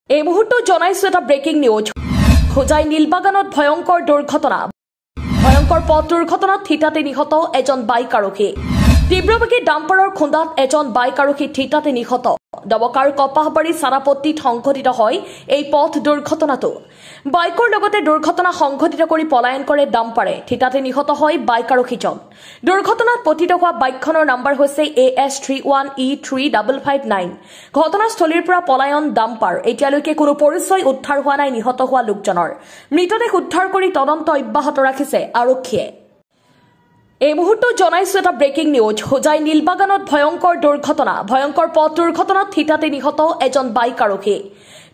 এই মুহূৰ্তে জনাইছো এটা ব্ৰেকিং নিউজ হোজাই নীলবাগানত ভয়ংকৰ দুৰ্ঘটনা ভয়ংকৰ পথ দুৰ্ঘটনাত থিতাতে নিহত এজন বাইক আৰোহী তীব্ৰবেগী ডাম্পাৰৰ খুন্দাত এজন বাইক আৰোহী থিতাতে নিহত দবকাৰ কপাহবাৰী চাৰাপট্টিত সংঘটিত হয় এই পথ দুৰ্ঘটনাটো বাইকৰ লগতে দুৰ্ঘটনা সংঘটিত কৰি পলায়ন কৰে ডাম্পাৰে থিতাতে নিহত হয় বাইক আৰোহীজন দুৰ্ঘটনাত পতিত হোৱা বাইকখনৰ নম্বৰ হৈছে AS31E3559 ঘটনাস্থলীৰ পৰা পলায়ন ডাম্পাৰ এতিয়ালৈকে কোনো পৰিচয় উদ্ধাৰ হোৱা নাই নিহত হোৱা লোকজনৰ মৃতদেহ উদ্ধাৰ কৰি তদন্ত অব্যাহত ৰাখিছে আৰক্ষীয়ে এই মুহূৰ্তে জনাইছো এটা ব্ৰেকিং নিউজ হোজাই নীলবাগানত ভয়ংকৰ পথ দুৰ্ঘটনাত থিতাতে নিহত এজন বাইক আৰোহী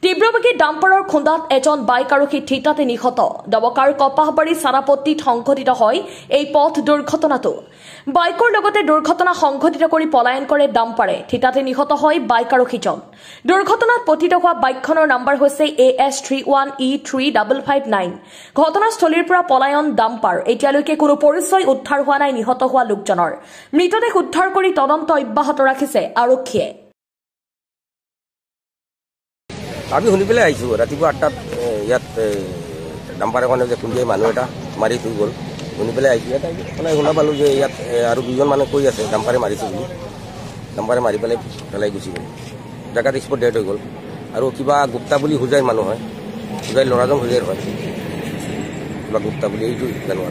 তীব্ৰবেগী ডাম্পাৰৰ খুন্দাত এজন বাইক আৰোহী থিতাতে নিহত দবকাৰ কপাহবাৰী চাৰাপট্টিত সংঘটিত হয় এই পথ দুৰ্ঘটনাটো বাইকৰ লগতে দুৰ্ঘটনা সংঘটিত কৰি পলায়ন কৰে ডাম্পাৰে থিতাতে নিহত হয় বাইক আৰোহীজন দুৰ্ঘটনাত পতিত হোৱা বাইকখনৰ নম্বৰ হৈছে AS31E3559 ঘটনাস্থলীৰ পৰা পলায়ন ডাম্পাৰ এতিয়ালৈকে কোনো পৰিচয় উদ্ধাৰ হোৱা নাই নিহত হোৱা লোকজনৰ মৃতদেহ উদ্ধাৰ কৰি তদন্ত অব্যাহত ৰাখিছে আৰক্ষীয়ে আমি শুনি পেলাই আহিছোঁ ৰাতিপুৱা 8টাত ইয়াত ডাম্পাৰ এখনে যে খুন্দিয়াই মানুহ এটা মাৰি থৈ গ'ল শুনি পেলাই আহিছোঁ ইয়াত মানে শুনা পালোঁ যে ইয়াত আৰু দুজন মানুহ কৈ আছে ডাম্পাৰে মাৰিছে বুলি ডাম্পাৰে মাৰি পেলাই গুচি গ'ল জেগাত স্পট ডেড হৈ গ'ল আৰু কিবা গুপ্তা বুলি হোজাই মানুহ হয় হোজাই ল'ৰাজন হোজাইৰ হয় কিবা গুপ্তা বুলি এইটো জানো